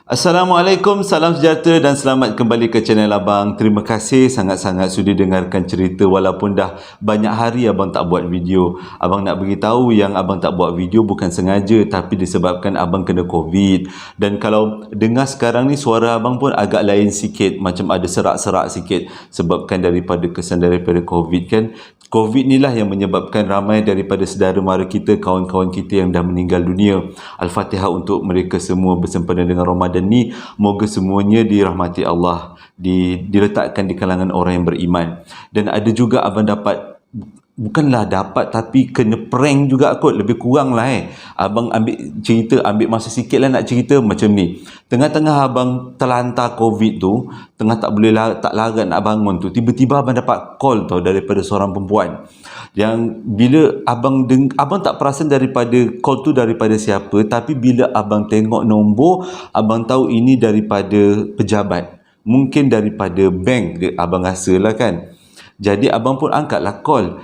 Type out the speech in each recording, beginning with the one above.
Assalamualaikum, salam sejahtera dan selamat kembali ke channel Abang. Terima kasih sangat-sangat sudi dengarkan cerita walaupun dah banyak hari Abang tak buat video. Abang nak beritahu yang Abang tak buat video bukan sengaja tapi disebabkan Abang kena COVID. Dan kalau dengar sekarang ni suara Abang pun agak lain sikit, macam ada serak-serak sikit sebabkan daripada kesan daripada COVID kan. COVID ni lah yang menyebabkan ramai daripada saudara mara kita, kawan-kawan kita yang dah meninggal dunia. Al-Fatihah untuk mereka semua bersempena dengan Ramadan ni. Moga semuanya dirahmati Allah, diletakkan di kalangan orang yang beriman. Dan ada juga abang dapat, bukanlah dapat tapi kena prank juga kot, lebih kurang lah Abang ambil cerita, ambil masa sikit lah nak cerita macam ni. Tengah-tengah abang terlantar COVID tu, tengah tak boleh tak larat nak bangun tu, tiba-tiba abang dapat call tau daripada seorang perempuan. Yang bila abang tak perasan daripada call tu daripada siapa, tapi bila abang tengok nombor, abang tahu ini daripada pejabat. Mungkin daripada bank, abang rasa lah kan. Jadi abang pun angkatlah call.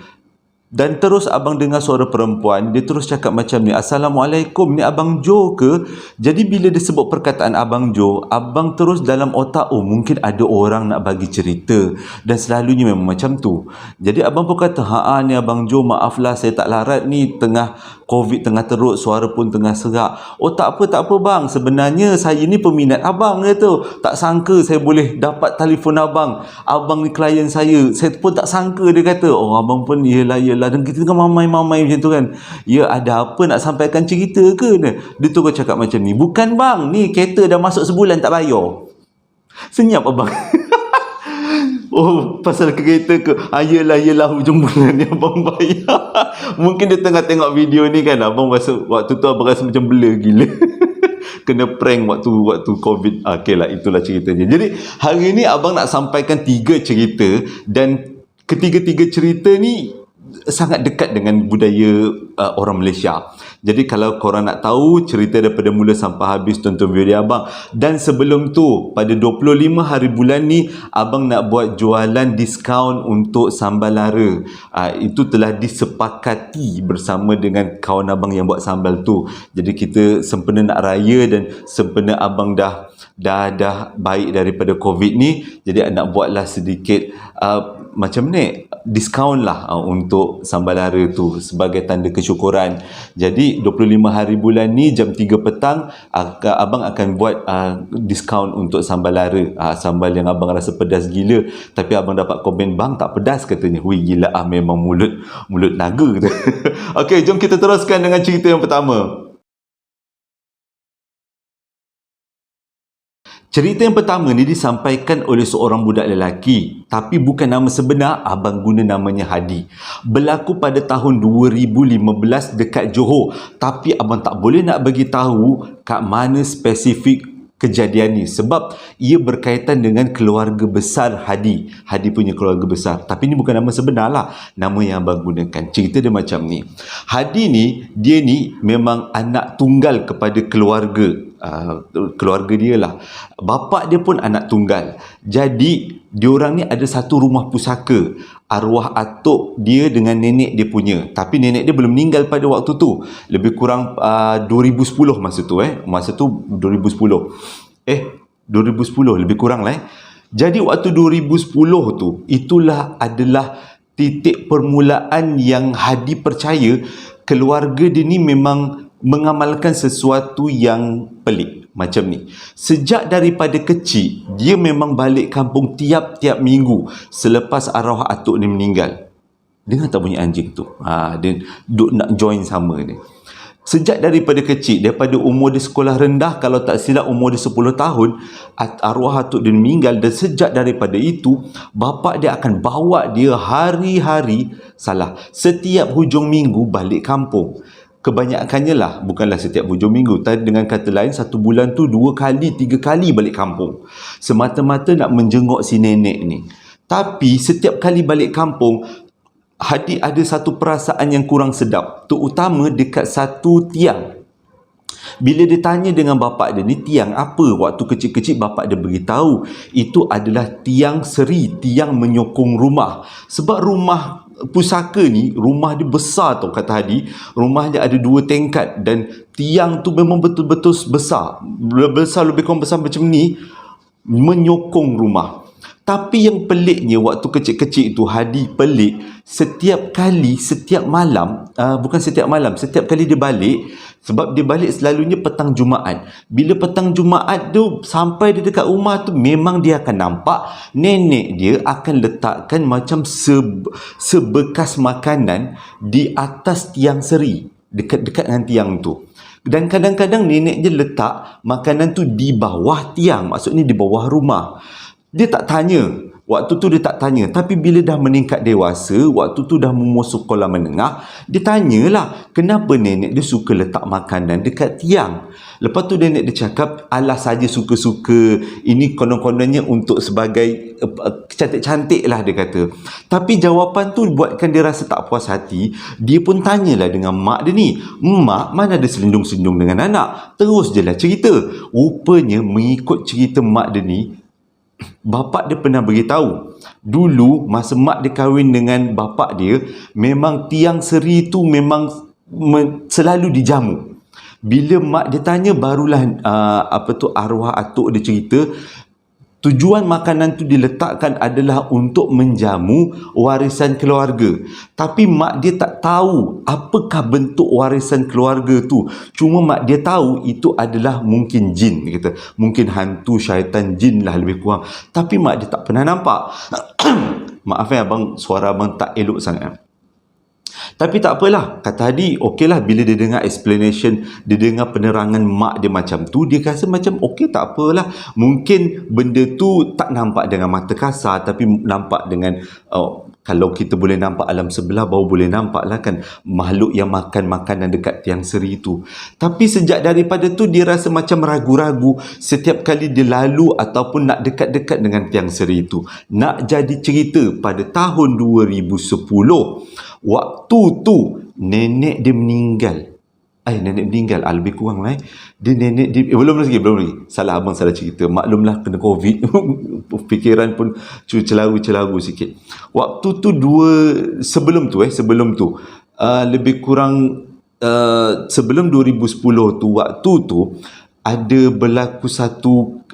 Dan terus abang dengar suara perempuan, dia terus cakap macam ni, "Assalamualaikum, ni Abang Jo ke?" Jadi bila dia sebut perkataan Abang Jo, abang terus dalam otak, oh mungkin ada orang nak bagi cerita. Dan selalunya memang macam tu. Jadi abang pun kata, ni Abang Jo, maaflah saya tak larat ni, tengah COVID tengah teruk, suara pun tengah serak. Oh tak apa bang, sebenarnya saya ni peminat abang kata. Tak sangka saya boleh dapat telefon abang. Abang ni klien saya pun tak sangka, dia kata. Oh abang pun yelah. Dan kita kan mamai-mamai macam tu kan. Ya, ada apa nak sampaikan cerita ke? Dia terus cakap macam ni, bukan bang, ni kereta dah masuk sebulan tak bayar. Senyap abang. Oh, pasal kereta ke? Yelah, hujung bulan ni abang bayar. Mungkin dia tengah tengok video ni kan, abang rasa, waktu tu abang rasa macam blur gila. Kena prank waktu COVID. Okay lah, itulah ceritanya. Jadi hari ni abang nak sampaikan 3 cerita, dan ketiga-tiga cerita ni sangat dekat dengan budaya orang Malaysia. Jadi kalau korang nak tahu cerita daripada mula sampai habis, tonton video abang. Dan sebelum tu, pada 25 hari bulan ni, abang nak buat jualan diskaun untuk sambal lara. Itu telah disepakati bersama dengan kawan abang yang buat sambal tu. Jadi kita sempena nak raya dan sempena abang dah baik daripada COVID ni, jadi nak buatlah sedikit macam ni, diskaun lah untuk sambal lara tu sebagai tanda kesyukuran. Jadi 25 hari bulan ni jam 3 petang abang akan buat diskaun untuk sambal lara. Sambal yang abang rasa pedas gila, tapi abang dapat komen, bang tak pedas katanya. Hui gila memang mulut naga kata. Okey, jom kita teruskan dengan cerita yang pertama. Cerita yang pertama ni disampaikan oleh seorang budak lelaki, tapi bukan nama sebenar, abang guna namanya Hadi. Berlaku pada tahun 2015 dekat Johor, tapi abang tak boleh nak bagi tahu kat mana spesifik kejadian ni sebab ia berkaitan dengan keluarga besar Hadi. Hadi punya keluarga besar. Tapi ni bukan nama sebenar lah, nama yang abang gunakan. Cerita dia macam ni. Hadi ni, dia ni memang anak tunggal kepada keluarga dia lah. Bapa dia pun anak tunggal. Jadi diorang ni ada satu rumah pusaka. Arwah atuk dia dengan nenek dia punya. Tapi nenek dia belum meninggal pada waktu tu. Lebih kurang 2010 masa tu. Masa tu 2010. 2010 lebih kurang lah. Jadi waktu 2010 tu, itulah adalah titik permulaan yang Hadi percaya keluarga dia ni memang mengamalkan sesuatu yang pelik macam ni. Sejak daripada kecil, dia memang balik kampung tiap-tiap minggu selepas arwah atuk ni meninggal. Dengar tak bunyi anjing tu? Dia duk nak join sama ni. Sejak daripada kecil, daripada umur dia sekolah rendah, kalau tak silap umur dia 10 tahun, arwah atuk dia meninggal. Dan sejak daripada itu, bapa dia akan bawa dia setiap hujung minggu balik kampung. Kebanyakannya lah, bukanlah setiap hujung minggu, tapi dengan kata lain, satu bulan tu 2 kali, 3 kali balik kampung. Semata-mata nak menjenguk si nenek ni. Tapi setiap kali balik kampung, Hadi ada satu perasaan yang kurang sedap, terutama dekat satu tiang. Bila dia tanya dengan bapak dia, ni tiang apa? Waktu kecil-kecil bapak dia beritahu itu adalah tiang seri, tiang menyokong rumah. Sebab rumah pusaka ni, rumah dia besar tau kata Hadi. Rumah dia ada 2 tingkat dan tiang tu memang betul-betul besar. Besar, lebih kurang besar macam ni, menyokong rumah. Tapi yang peliknya waktu kecil-kecil tu, Hadi pelik, setiap malam, bukan setiap malam, setiap kali dia balik, sebab dia balik selalunya petang Jumaat. Bila petang Jumaat tu, sampai dia dekat rumah tu, memang dia akan nampak nenek dia akan letakkan macam sebekas makanan di atas tiang seri, dekat-dekat dengan tiang tu. Dan kadang-kadang nenek dia letak makanan tu di bawah tiang, maksudnya di bawah rumah. Dia tak tanya. Waktu tu dia tak tanya. Tapi bila dah meningkat dewasa, waktu tu dah memasuk sekolah menengah, dia tanyalah kenapa nenek dia suka letak makanan dekat tiang. Lepas tu nenek dia cakap, alah saja suka-suka. Ini konon-kononnya untuk sebagai cantik-cantik lah, dia kata. Tapi jawapan tu buatkan dia rasa tak puas hati. Dia pun tanyalah dengan mak dia ni. Mak, mana ada selindung-selindung dengan anak? Terus je lah cerita. Rupanya mengikut cerita mak dia ni, bapak dia pernah beritahu, dulu masa mak dia kahwin dengan bapak dia, memang tiang seri tu memang selalu dijamu. Bila mak dia tanya, barulah arwah atuk dia cerita, tujuan makanan tu diletakkan adalah untuk menjamu warisan keluarga. Tapi mak dia tak tahu apakah bentuk warisan keluarga tu. Cuma mak dia tahu itu adalah mungkin jin, dia kata. Mungkin hantu, syaitan, jin lah lebih kurang. Tapi mak dia tak pernah nampak. Maaf abang, suara abang tak elok sangat. Tapi tak apalah, kata Hadi, okeylah. Bila dia dengar explanation, dia dengar penerangan mak dia macam tu, dia rasa macam okey, tak apalah. Mungkin benda tu tak nampak dengan mata kasar, tapi nampak dengan kalau kita boleh nampak alam sebelah, baru boleh nampak lah kan makhluk yang makan makanan dekat tiang seri tu. Tapi sejak daripada tu, dia rasa macam ragu-ragu setiap kali dia lalu ataupun nak dekat-dekat dengan tiang seri tu. Nak jadi cerita, pada tahun 2010, waktu tu nenek dia meninggal. Nenek meninggal, lebih kurang lah. Dia nenek dia, belum lagi. Salah, abang salah cerita. Maklumlah kena COVID. Fikiran pun celaru sikit. Waktu tu sebelum tu, lebih kurang sebelum 2010 tu, waktu tu ada berlaku satu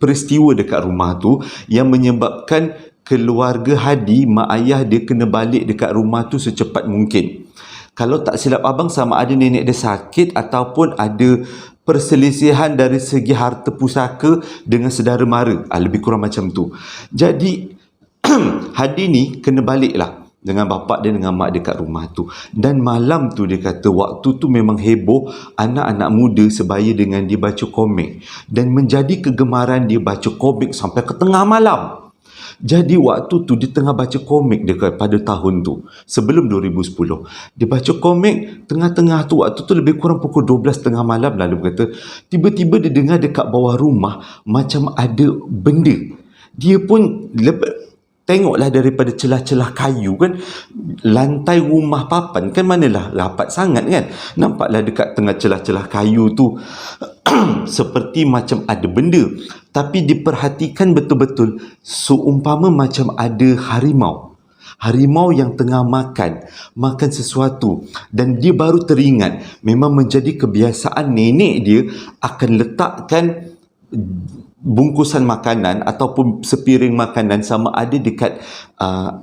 peristiwa dekat rumah tu yang menyebabkan keluarga Hadi, mak ayah dia kena balik dekat rumah tu secepat mungkin. Kalau tak silap abang, sama ada nenek dia sakit ataupun ada perselisihan dari segi harta pusaka dengan saudara mara. Lebih kurang macam tu. Jadi Hadi ni kena balik lah dengan bapak dia, dengan mak dia kat rumah tu. Dan malam tu dia kata waktu tu memang heboh, anak-anak muda sebaya dengan dia baca komik. Dan menjadi kegemaran dia baca komik sampai ke tengah malam. Jadi waktu tu dia tengah baca komik dia pada tahun tu, sebelum 2010. Dia baca komik, tengah-tengah tu, waktu tu lebih kurang pukul 12 tengah malam lah, dia berkata, tiba-tiba dia dengar dekat bawah rumah macam ada benda. Dia pun tengoklah daripada celah-celah kayu kan, lantai rumah papan kan manalah rapat sangat kan, nampaklah dekat tengah celah-celah kayu tu seperti macam ada benda. Tapi diperhatikan betul-betul, seumpama macam ada harimau yang tengah makan sesuatu. Dan dia baru teringat, memang menjadi kebiasaan nenek dia akan letakkan bungkusan makanan ataupun sepiring makanan, sama ada dekat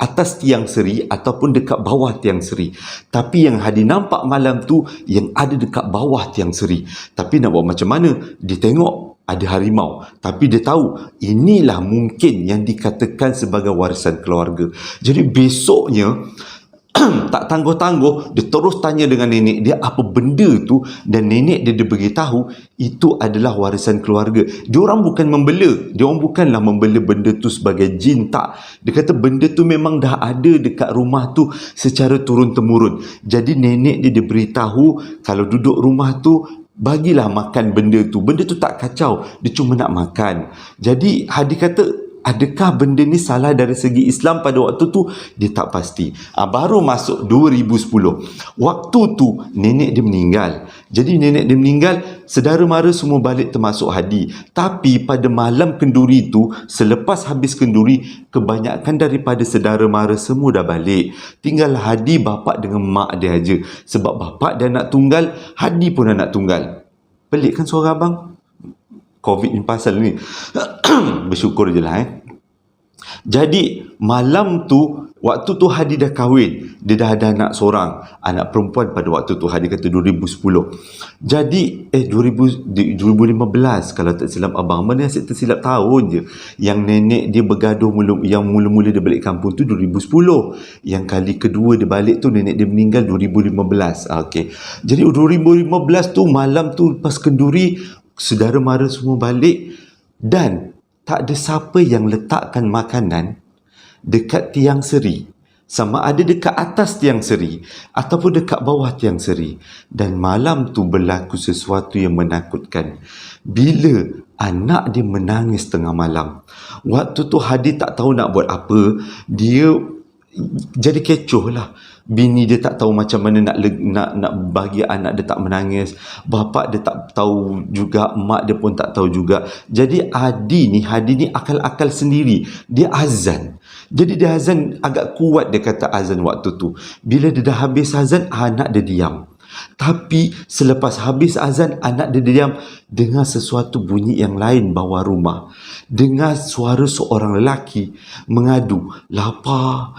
atas tiang seri ataupun dekat bawah tiang seri. Tapi yang Hadi nampak malam tu, yang ada dekat bawah tiang seri. Tapi nak buat macam mana? Dia tengok ada harimau, tapi dia tahu inilah mungkin yang dikatakan sebagai warisan keluarga. Jadi besoknya tak tangguh-tangguh, dia terus tanya dengan nenek dia apa benda tu, dan nenek dia beritahu itu adalah warisan keluarga. Diorang bukan membela, diorang bukanlah membela benda tu sebagai jin, tak. Dia kata benda tu memang dah ada dekat rumah tu secara turun-temurun. Jadi nenek dia beritahu kalau duduk rumah tu, bagilah makan benda tu. Benda tu tak kacau, dia cuma nak makan. Jadi Hadi kata adakah benda ni salah dari segi Islam pada waktu tu? Dia tak pasti. Baru masuk 2010. Waktu tu nenek dia meninggal. Jadi nenek dia meninggal, saudara mara semua balik termasuk Hadi. Tapi pada malam kenduri tu, selepas habis kenduri, kebanyakan daripada saudara mara semua dah balik. Tinggal Hadi, bapak dengan mak dia aja. Sebab bapak dia anak tunggal, Hadi pun anak tunggal. Pelik kan suara abang? COVID ni pasal ni. Bersyukur je lah Jadi malam tu, waktu tu Hadi dah kahwin, dia dah ada anak seorang, anak perempuan pada waktu tu. Hadi kata 2010. Jadi 2015 kalau tak silap abang. Mana asyik tersilap tahun je. Yang nenek dia bergaduh yang mula-mula dia balik kampung tu 2010. Yang kali kedua dia balik tu nenek dia meninggal 2015. Okey. Jadi 2015 tu malam tu lepas kenduri, saudara mara semua balik dan tak ada siapa yang letakkan makanan dekat tiang seri. Sama ada dekat atas tiang seri ataupun dekat bawah tiang seri. Dan malam tu berlaku sesuatu yang menakutkan. Bila anak dia menangis tengah malam. Waktu tu Hadi tak tahu nak buat apa. Dia jadi kecoh lah. Bini dia tak tahu macam mana nak bagi anak dia tak menangis. Bapak dia tak tahu juga, mak dia pun tak tahu juga. Jadi Hadi ni akal-akal sendiri. Dia azan. Jadi dia azan agak kuat, dia kata azan waktu tu. Bila dia dah habis azan, anak dia diam. Tapi selepas habis azan, anak dia diam, dengar sesuatu bunyi yang lain bawah rumah. Dengar suara seorang lelaki mengadu, lapar,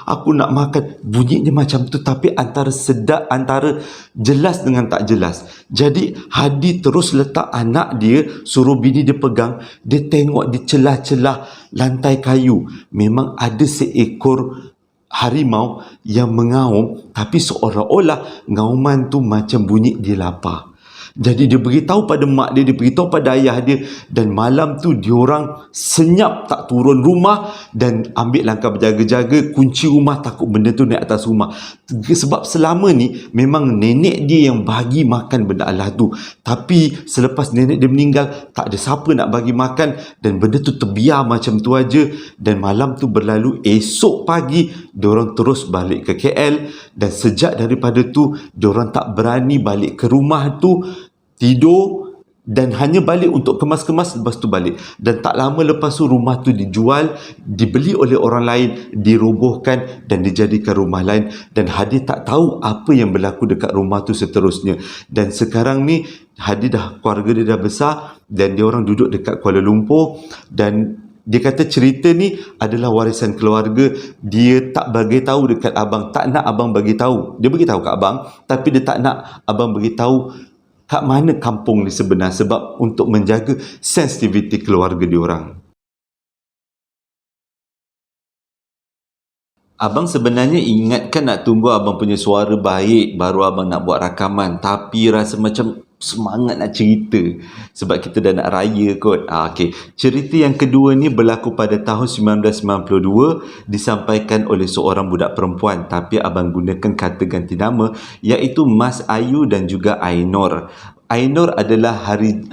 aku nak makan. Bunyinya macam tu, tapi antara sedap, antara jelas dengan tak jelas. Jadi Hadi terus letak anak dia, suruh bini dia pegang. Dia tengok di celah-celah lantai kayu, memang ada seekor harimau yang mengaum, tapi seolah-olah ngauman tu macam bunyi dia lapar. Jadi dia beritahu pada mak dia, dia beritahu pada ayah dia, dan malam tu diorang senyap tak turun rumah dan ambil langkah berjaga-jaga, kunci rumah, takut benda tu naik atas rumah. Sebab selama ni memang nenek dia yang bagi makan benda Allah tu, tapi selepas nenek dia meninggal, tak ada siapa nak bagi makan dan benda tu terbiar macam tu aja. Dan malam tu berlalu, esok pagi diorang terus balik ke KL, dan sejak daripada tu diorang tak berani balik ke rumah tu, tidur dan hanya balik untuk kemas-kemas, lepas tu balik. Dan tak lama lepas tu rumah tu dijual, dibeli oleh orang lain, dirobohkan dan dijadikan rumah lain. Dan Hadi tak tahu apa yang berlaku dekat rumah tu seterusnya. Dan sekarang ni Hadi keluarga dia dah besar dan dia orang duduk dekat Kuala Lumpur. Dan dia kata cerita ni adalah warisan keluarga. Dia tak bagi tahu dekat abang, tak nak abang bagi tahu. Dia bagi tahu kat abang, tapi dia tak nak abang bagi tahu kat mana kampung ni sebenar, sebab untuk menjaga sensitiviti keluarga diorang. Abang sebenarnya ingatkan nak tunggu abang punya suara baik baru abang nak buat rakaman, tapi rasa macam semangat nak cerita sebab kita dah nak raya kot. Okey. Cerita yang kedua ni berlaku pada tahun 1992, disampaikan oleh seorang budak perempuan, tapi abang gunakan kata ganti nama, iaitu Mas Ayu dan juga Ainur. Ainur adalah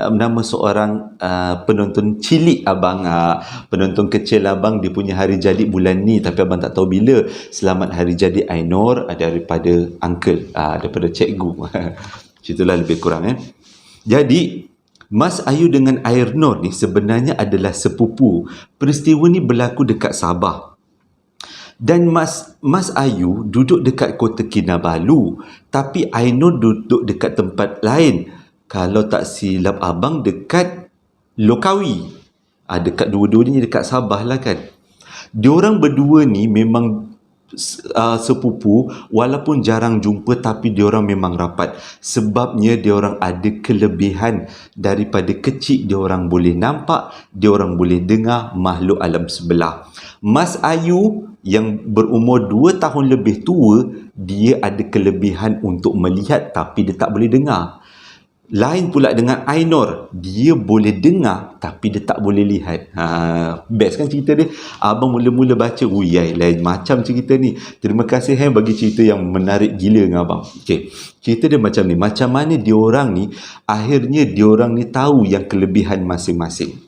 nama seorang penonton cilik abang, penonton kecil abang. Dia punya hari jadi bulan ni, tapi abang tak tahu bila. Selamat hari jadi Ainur daripada uncle, daripada cikgu. Itulah lebih kurang Jadi Mas Ayu dengan Ainur ni sebenarnya adalah sepupu. Peristiwa ni berlaku dekat Sabah. Dan Mas Ayu duduk dekat Kota Kinabalu, tapi Ainur duduk dekat tempat lain. Kalau tak silap abang, dekat Lokawi. Dekat dua-duanya dekat Sabah lah kan. Diorang berdua ni memang sepupu, walaupun jarang jumpa, tapi diorang memang rapat. Sebabnya diorang ada kelebihan. Daripada kecil diorang boleh nampak, diorang boleh dengar makhluk alam sebelah. Mas Ayu yang berumur 2 tahun lebih tua, dia ada kelebihan untuk melihat, tapi dia tak boleh dengar. Lain pula dengan Ainur, dia boleh dengar tapi dia tak boleh lihat. Best kan cerita dia? Abang mula-mula baca, uyai lain macam cerita ni. Terima kasih bagi cerita yang menarik gila dengan abang. Okey, cerita dia macam ni. Macam mana diorang ni akhirnya diorang ni tahu yang kelebihan masing-masing.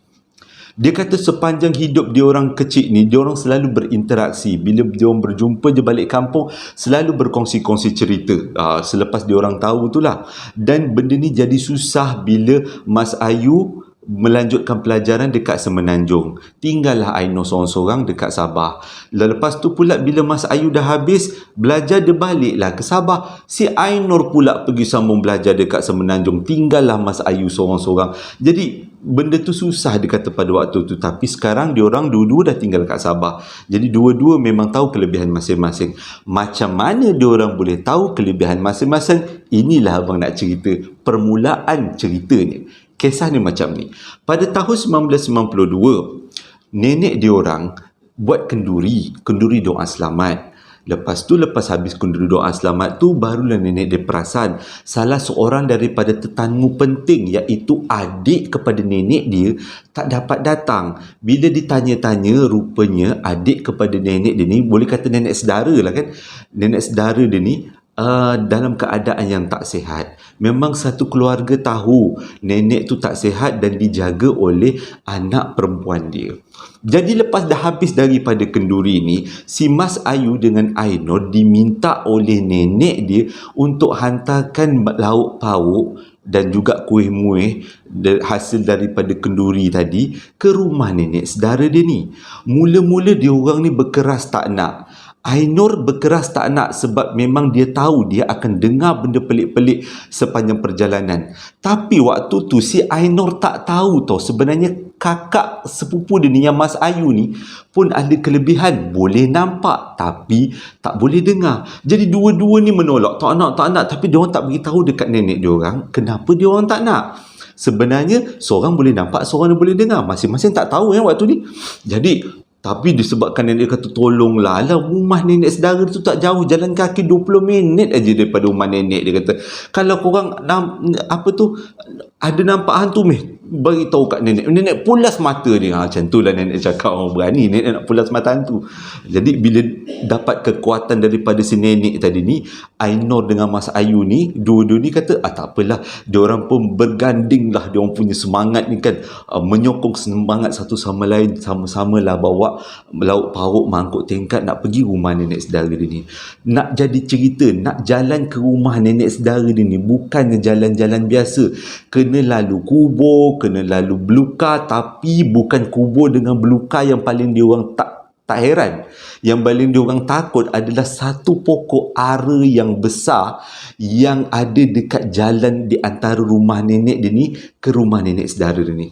Dia kata sepanjang hidup dia orang kecil ni, dia orang selalu berinteraksi. Bila dia orang berjumpa je balik kampung, selalu berkongsi-kongsi cerita. Selepas dia orang tahu tu lah. Dan benda ni jadi susah bila Mas Ayu melanjutkan pelajaran dekat Semenanjung. Tinggallah Ainur seorang-seorang dekat Sabah. Lepas tu pula bila Mas Ayu dah habis belajar, dia baliklah ke Sabah. Si Ainur pula pergi sambung belajar dekat Semenanjung. Tinggallah Mas Ayu seorang-seorang. Jadi benda tu susah dia kata pada waktu tu. Tapi sekarang diorang dua-dua dah tinggal kat Sabah. Jadi dua-dua memang tahu kelebihan masing-masing. Macam mana diorang boleh tahu kelebihan masing-masing? Inilah abang nak cerita permulaan ceritanya. Kisah ni macam ni. Pada tahun 1992, nenek diorang buat kenduri doa selamat. Lepas habis kenduri doa selamat tu, barulah nenek dia perasan salah seorang daripada tetamu penting, iaitu adik kepada nenek dia, tak dapat datang. Bila ditanya-tanya, rupanya adik kepada nenek dia ni, boleh kata nenek saudara lah kan, nenek saudara dia ni dalam keadaan yang tak sihat. Memang satu keluarga tahu nenek tu tak sihat dan dijaga oleh anak perempuan dia. Jadi lepas dah habis daripada kenduri ni, si Mas Ayu dengan Ainur diminta oleh nenek dia untuk hantarkan lauk pauk dan juga kuih muih hasil daripada kenduri tadi ke rumah nenek saudara dia ni. Mula-mula dia orang ni berkeras tak nak. Ainur berkeras tak nak sebab memang dia tahu dia akan dengar benda pelik-pelik sepanjang perjalanan. Tapi waktu tu si Ainur tak tahu tau, sebenarnya kakak sepupu dia ni yang Mas Ayu ni pun ada kelebihan, boleh nampak tapi tak boleh dengar. Jadi dua-dua ni menolak, tak nak, tapi dia orang tak beritahu dekat nenek dia orang kenapa dia orang tak nak. Sebenarnya seorang boleh nampak, seorang boleh dengar, masing-masing tak tahu waktu ni. Jadi tapi disebabkan nenek kata tolonglah, rumah nenek saudara tu tak jauh, jalan kaki 20 minit aja daripada rumah nenek. Dia kata kalau korang ada nampak hantu bagi tahu kat nenek. Nenek pulas mata dia. Macam tu lah nenek cakap, orang berani nenek nak pulas mata hantu. Jadi bila dapat kekuatan daripada si nenek tadi ni, Ainur dengan Mas Ayu ni, dua-dua ni kata tak apalah, diorang pun berganding lah, diorang punya semangat ni kan, menyokong semangat satu sama lain, sama-sama lah bawa lauk pauk mangkuk tingkat nak pergi rumah nenek saudara dia ni. Nak jadi cerita, nak jalan ke rumah nenek saudara dia ni bukannya jalan-jalan biasa, kena lalu kubur, kena lalu belukar. Tapi bukan kubur dengan belukar yang paling diorang tak heran. Yang paling diorang takut adalah satu pokok ara yang besar yang ada dekat jalan di antara rumah nenek dia ni ke rumah nenek saudara dia ni.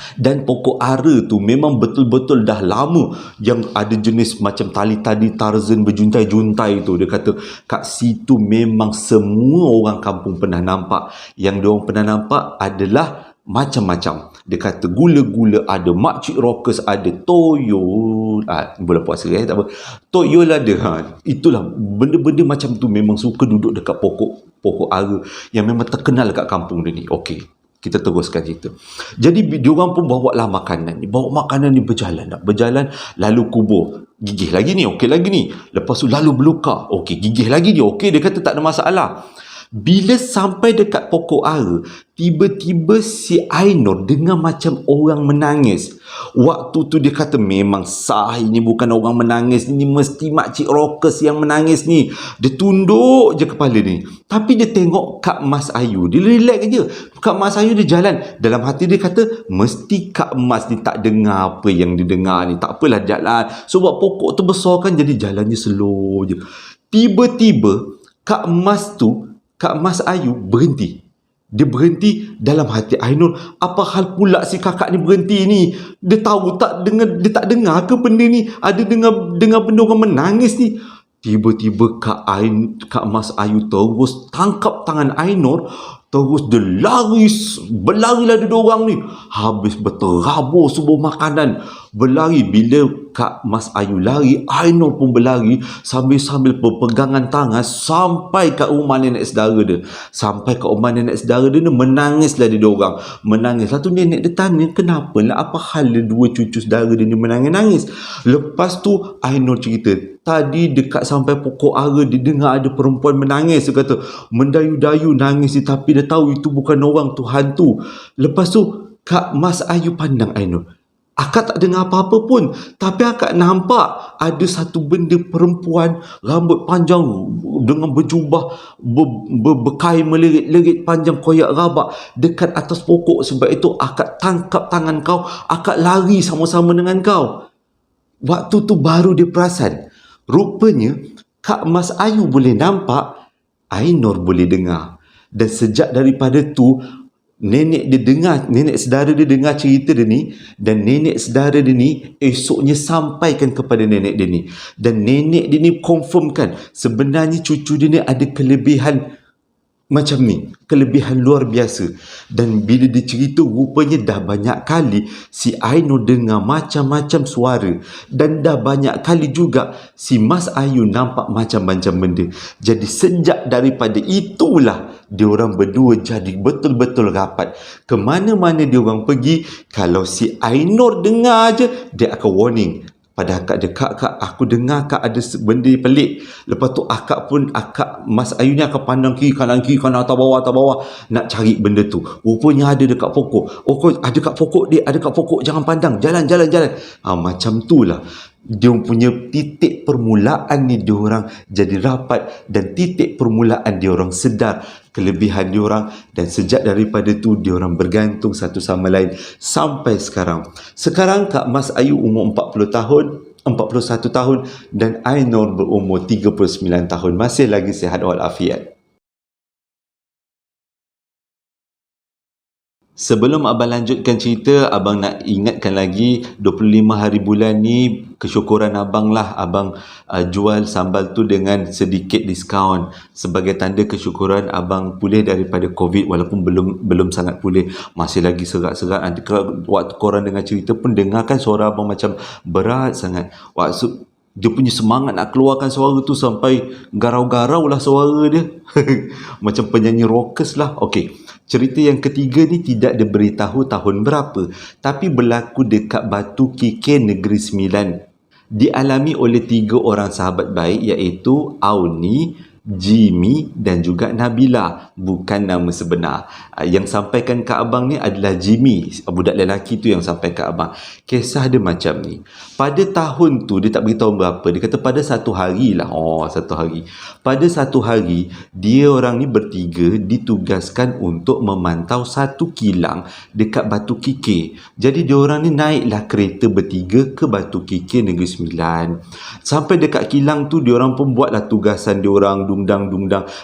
Dan pokok ara tu memang betul-betul dah lama, yang ada jenis macam tali-tali Tarzan berjuntai-juntai tu. Dia kata kat situ memang semua orang kampung pernah nampak. Yang diorang pernah nampak adalah macam-macam. Dia kata gula-gula ada, makcik rockers ada, toyo, bulan puasa tak apa, toyol ada. Itulah benda-benda macam tu memang suka duduk dekat pokok ara yang memang terkenal kat kampung dia ni. Okey, kita teruskan cerita. Jadi diorang pun bawa lah makanan ni, berjalan, lalu kubur, gigih lagi ni, okey lagi ni. Lepas tu lalu belukar, okey, gigih lagi dia, okey, dia kata tak ada masalah. Bila sampai dekat pokok ara, tiba-tiba si Ainur dengar macam orang menangis. Waktu tu dia kata memang sah, ini bukan orang menangis, ini mesti makcik rockers yang menangis ni. Dia tunduk je kepala ni. Tapi dia tengok Kak Mas Ayu, dia relax je. Kak Mas Ayu dia jalan. Dalam hati dia kata mesti Kak Mas ni tak dengar apa yang dia dengar ni. Tak apalah jalan. Sebab pokok tu besar kan, jadi jalannya slow je. Tiba-tiba Kak Mas Ayu berhenti. Dia berhenti. Dalam hati Ainur, apa hal pula si kakak ni berhenti ni? Dia tahu tak dengar, dia tak dengar ke benda ni? Ada dengar benda orang menangis ni? Tiba-tiba Kak Mas Ayu terus tangkap tangan Ainur, terus dia berlarilah dia orang ni. Habis berterabur sebuah makanan, berlari. Bila Kak Mas Ayu lari, Ainur pun berlari sambil berpegangan tangan sampai kat rumah nenek saudara dia. Sampai kat rumah nenek saudara dia ni, menangislah dia orang. Menangis. Satu nenek dia tanya, kenapa lah, apa hal dia dua cucu saudara dia ni menangis-nangis? Lepas tu Ainur cerita, tadi dekat sampai pokok ara dia dengar ada perempuan menangis. Dia kata mendayu-dayu nangis ni, tapi dia tahu itu bukan orang tu, hantu. Lepas tu Kak Mas Ayu pandang Ainur. Akak tak dengar apa-apa pun. Tapi akak nampak ada satu benda perempuan, rambut panjang dengan berjubah, berkain melirit-lirit panjang koyak rabak dekat atas pokok. Sebab itu akak tangkap tangan kau, akak lari sama-sama dengan kau. Waktu tu baru dia perasan. Rupanya Kak Mas Ayu boleh nampak, Ainur boleh dengar. Dan sejak daripada tu, nenek saudara dia dengar cerita dia ni, dan nenek saudara dia ni esoknya sampaikan kepada nenek dia ni, dan nenek dia ni confirmkan sebenarnya cucu dia ni ada kelebihan macam ni, kelebihan luar biasa. Dan bila dia cerita, rupanya dah banyak kali si Ainur dengar macam-macam suara, dan dah banyak kali juga si Mas Ayu nampak macam-macam benda. Jadi sejak daripada itulah diorang berdua jadi betul-betul rapat. Ke mana-mana diorang pergi, kalau si Ainur dengar je, dia akan warning pada akak dia, kak, aku dengar kak ada benda pelik. Lepas tu akak Mas Ayu ni akan pandang kiri kanan, atas bawah nak cari benda tu. Rupanya ada dekat pokok. Ada kat pokok dia, ada kat pokok, jangan pandang, jalan. Macam tu lah dia punya titik permulaan ni, diorang jadi rapat, dan titik permulaan diorang sedar kelebihan diorang, dan sejak daripada tu diorang bergantung satu sama lain sampai sekarang. Sekarang Kak Mas Ayu umur 40 tahun, 41 tahun, dan Ainur berumur 39 tahun, masih lagi sihat walafiat. Sebelum abang lanjutkan cerita, abang nak ingatkan lagi 25 hari bulan ni kesyukuran abang lah. Abang jual sambal tu dengan sedikit diskaun sebagai tanda kesyukuran abang pulih daripada COVID, walaupun belum sangat pulih, masih lagi serak-serak. Nanti waktu korang dengar cerita pun dengarkan suara abang macam berat sangat. Waktu dia punya semangat nak keluarkan suara tu sampai garau-garau lah suara dia. Macam penyanyi rockers lah. Okey. Cerita yang ketiga ni tidak diberitahu tahun berapa, tapi berlaku dekat Batu Kikir Negeri Sembilan. Dialami oleh 3 orang sahabat baik, iaitu Auni, Jimmy dan juga Nabila. Bukan nama sebenar. Yang sampaikan ke abang ni adalah Jimmy, budak lelaki tu yang sampai ke abang. Kisah dia macam ni. Pada tahun tu, dia tak beritahu berapa, dia kata pada satu hari lah. Satu hari. Pada satu hari, dia orang ni bertiga ditugaskan untuk memantau satu kilang dekat Batu Kikir. Jadi dia orang ni naiklah kereta bertiga ke Batu Kikir Negeri Sembilan. Sampai dekat kilang tu, dia orang pun buatlah tugasan dia orang, dungdang.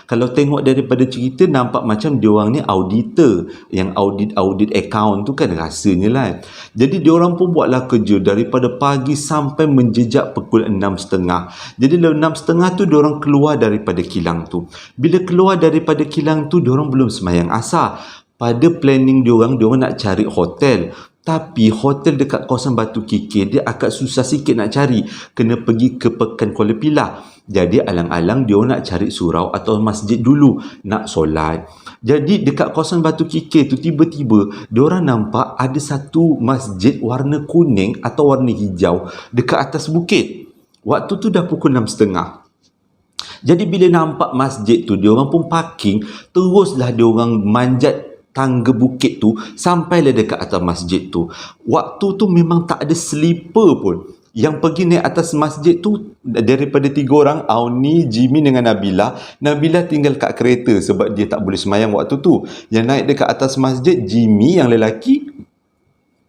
Kalau tengok daripada cerita, nampak macam dia orang ni auditor, yang audit account tu kan rasanya lah. Jadi dia orang pun buatlah kerja daripada pagi sampai menjejak pukul 6.30. Jadi dalam 6.30 tu dia orang keluar daripada kilang tu. Bila keluar daripada kilang tu, dia orang belum sembahyang asar. Pada planning dia orang nak cari hotel. Tapi hotel dekat kawasan Batu Kikir dia agak susah sikit nak cari. Kena pergi ke Pekan Kuala Pilah. Jadi alang-alang dia nak cari surau atau masjid dulu nak solat. Jadi dekat kawasan Batu Kikir tu tiba-tiba diorang nampak ada satu masjid warna kuning atau warna hijau dekat atas bukit. Waktu tu dah pukul 6.30. Jadi bila nampak masjid tu, diorang pun parking, teruslah diorang manjat tangga bukit tu sampailah dekat atas masjid tu. Waktu tu memang tak ada sleeper pun. Yang pergi naik atas masjid tu daripada 3 orang, Auni, Jimmy dengan Nabila. Nabila tinggal kat kereta sebab dia tak boleh semayang waktu tu. Yang naik dekat atas masjid, Jimmy yang lelaki,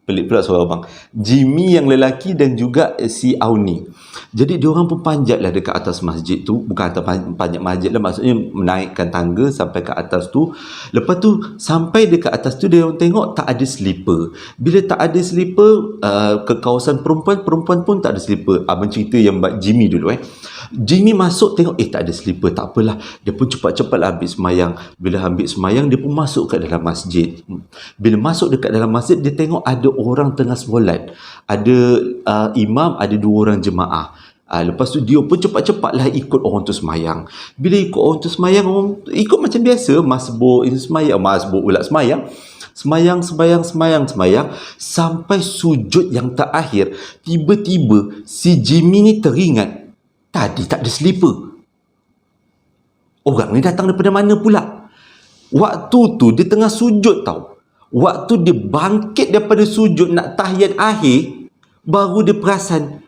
pelik pula suara abang, Jimmy yang lelaki dan juga si Auni. Jadi diorang pun panjatlah dekat atas masjid tu. Bukan atas panjat masjid lah, maksudnya menaikkan tangga sampai ke atas tu. Lepas tu sampai dekat atas tu, dia orang tengok tak ada sleeper. Bila tak ada sleeper, ke kawasan perempuan pun tak ada sleeper. Abang cerita yang Jimmy dulu Jimmy masuk tengok tak ada sleeper. Tak apalah, dia pun cepat-cepatlah ambil semayang. Bila ambil semayang, dia pun masuk kat dalam masjid. Bila masuk dekat dalam masjid, dia tengok ada orang tengah solat. Ada imam, ada 2 orang jemaah. Lepas tu dia pun cepat-cepatlah ikut orang tu semayang. Bila ikut orang tu semayang, orang ikut macam biasa, masbuk semayang, masbuk pula semayang. Semayang sampai sujud yang terakhir. Tiba-tiba si Jimmy ni teringat, tadi tak ada sleeper. Orang ni datang daripada mana pula? Waktu tu dia tengah sujud tau. Waktu dia bangkit daripada sujud nak tahiyat akhir, baru dia perasan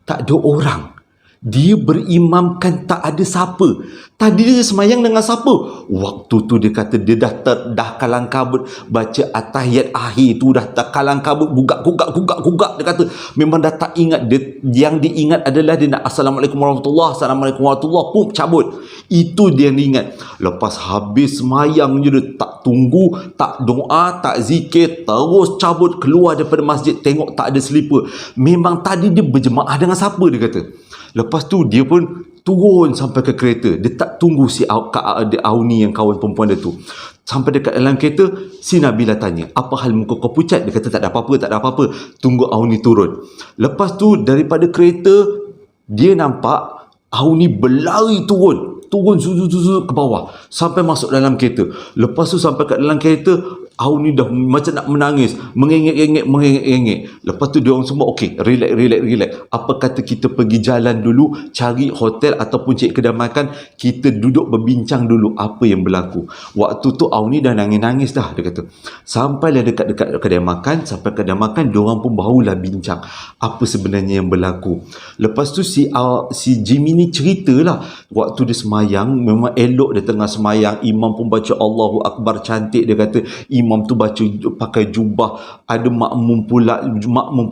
tak ada orang. Dia berimamkan tak ada siapa. Tadi dia semayang dengan siapa? Waktu tu dia kata dia dah kalang kabut baca atahiyat akhir tu, dah tak kalang kabut, gugak. Dia kata memang dah tak ingat. Yang dia ingat adalah dia nak Assalamualaikum warahmatullahi, Assalamualaikum warahmatullahi, pum, cabut. Itu dia ingat. Lepas habis semayang je, dia tak tunggu, tak doa, tak zikir, terus cabut keluar daripada masjid. Tengok tak ada selipar. Memang tadi dia berjemaah dengan siapa, dia kata. Lepas tu dia pun turun sampai ke kereta. Dia tak tunggu si Auni yang kawan perempuan dia tu. Sampai dekat dalam kereta, si Nabila tanya, apa hal muka kau pucat? Dia kata tak ada apa-apa. Tunggu Auni turun. Lepas tu daripada kereta, dia nampak Auni berlari turun ke bawah sampai masuk dalam kereta. Lepas tu sampai kat dalam kereta, Auni dah macam nak menangis, mengengek. Lepas tu dia orang semua okey, relax. Apa kata kita pergi jalan dulu, cari hotel ataupun cari kedai makan, kita duduk berbincang dulu apa yang berlaku. Waktu tu Auni dah nangis dah, dia kata. Sampailah dekat kedai makan, dia orang pun barulah bincang apa sebenarnya yang berlaku. Lepas tu si Jimmy ni ceritalah waktu dia semayang, memang elok dia tengah semayang, imam pun baca Allahu Akbar cantik. Dia kata imam tu baca pakai jubah, ada makmum pun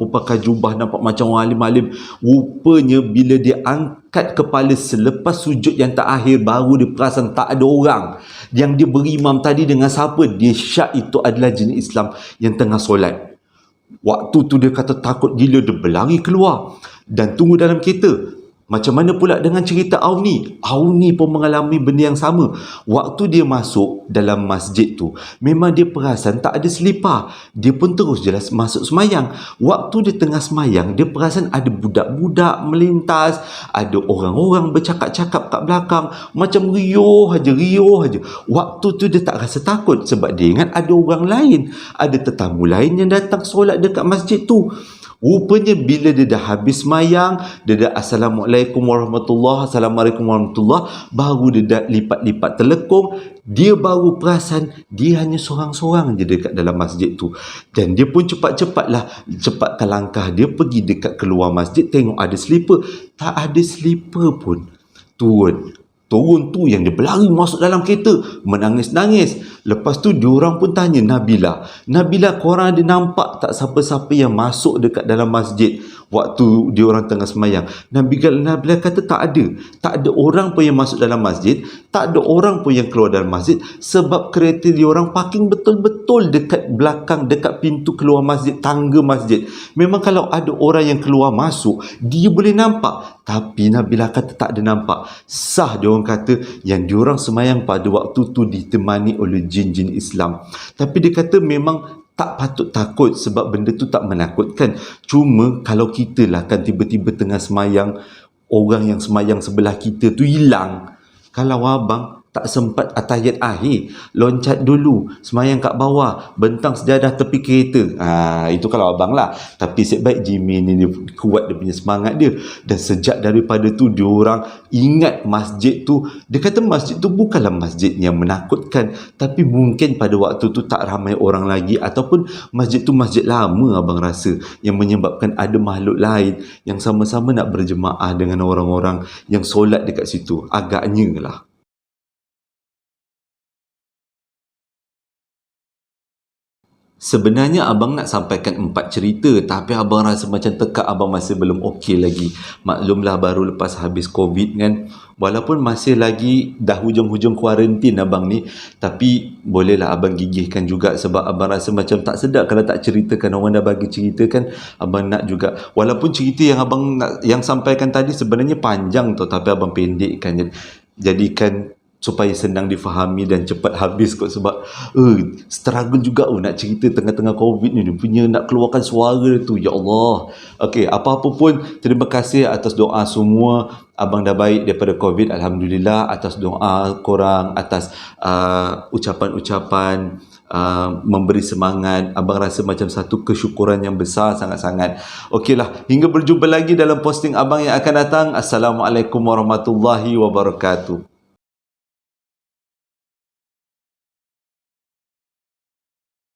pakai jubah, nampak macam orang alim-alim. Rupanya bila dia angkat kepala selepas sujud yang terakhir, baru dia perasan tak ada orang. Yang dia berimam tadi dengan siapa? Dia syak itu adalah jenis Islam yang tengah solat. Waktu tu dia kata takut gila, dia berlari keluar dan tunggu dalam kereta. Macam mana pula dengan cerita Auni? Auni pun mengalami benda yang sama. Waktu dia masuk dalam masjid tu, memang dia perasan tak ada selipar. Dia pun terus jelas masuk semayang. Waktu dia tengah semayang, dia perasan ada budak-budak melintas, ada orang-orang bercakap-cakap kat belakang, macam riuh aja. Waktu tu dia tak rasa takut sebab dia ingat ada orang lain, ada tetamu lain yang datang solat dekat masjid tu. Rupanya bila dia dah habis semayang, dia dah Assalamualaikum warahmatullahi, baru dia dah lipat-lipat telekung. Dia baru perasan dia hanya seorang-seorang je dekat dalam masjid tu. Dan dia pun cepatkan langkah dia pergi dekat keluar masjid, tengok ada selipar. Tak ada selipar pun. Turun tu yang dia berlari masuk dalam kereta, menangis-nangis. Lepas tu diorang pun tanya Nabila, korang ada nampak tak siapa-siapa yang masuk dekat dalam masjid waktu diorang tengah semayang? Nabila kata tak ada orang pun yang masuk dalam masjid, tak ada orang pun yang keluar dalam masjid, sebab kereta diorang parking betul-betul dekat belakang, dekat pintu keluar masjid, tangga masjid. Memang kalau ada orang yang keluar masuk, dia boleh nampak. Tapi Nabila kata tak ada nampak. Sah diorang kata yang diorang semayang pada waktu tu ditemani oleh jin-jin Islam. Tapi dia kata memang tak patut takut sebab benda tu tak menakutkan. Cuma kalau kita lah kan tiba-tiba tengah semayang, orang yang semayang sebelah kita tu hilang. Kalau abang tak sempat atahiyat akhir, loncat dulu, semayang kat bawah, bentang sejadah tepi kereta. Itu kalau abang lah. Tapi sebaik Jimmy ni, dia kuat dia punya semangat dia. Dan sejak daripada tu, dia orang ingat masjid tu. Dia kata masjid tu bukanlah masjid yang menakutkan, tapi mungkin pada waktu tu tak ramai orang lagi, ataupun masjid tu masjid lama abang rasa, yang menyebabkan ada makhluk lain yang sama-sama nak berjemaah dengan orang-orang yang solat dekat situ. Agaknya lah. Sebenarnya abang nak sampaikan 4 cerita, tapi abang rasa macam tekak abang masih belum okey lagi. Maklumlah baru lepas habis COVID kan. Walaupun masih lagi dah hujung-hujung kuarantin abang ni, tapi bolehlah abang gigihkan juga sebab abang rasa macam tak sedap kalau tak ceritakan. Orang dah bagi cerita kan, abang nak juga. Walaupun cerita yang abang nak, yang sampaikan tadi sebenarnya panjang tu, tapi abang pendekkan, jadikan supaya senang difahami dan cepat habis kot. Sebab struggle juga nak cerita tengah-tengah COVID ni, punya nak keluarkan suara tu, ya Allah. Okey, apa-apa pun terima kasih atas doa semua. Abang dah baik daripada COVID, Alhamdulillah. Atas doa korang, atas ucapan-ucapan memberi semangat, abang rasa macam satu kesyukuran yang besar sangat-sangat. Okeylah, hingga berjumpa lagi dalam posting abang yang akan datang. Assalamualaikum warahmatullahi wabarakatuh.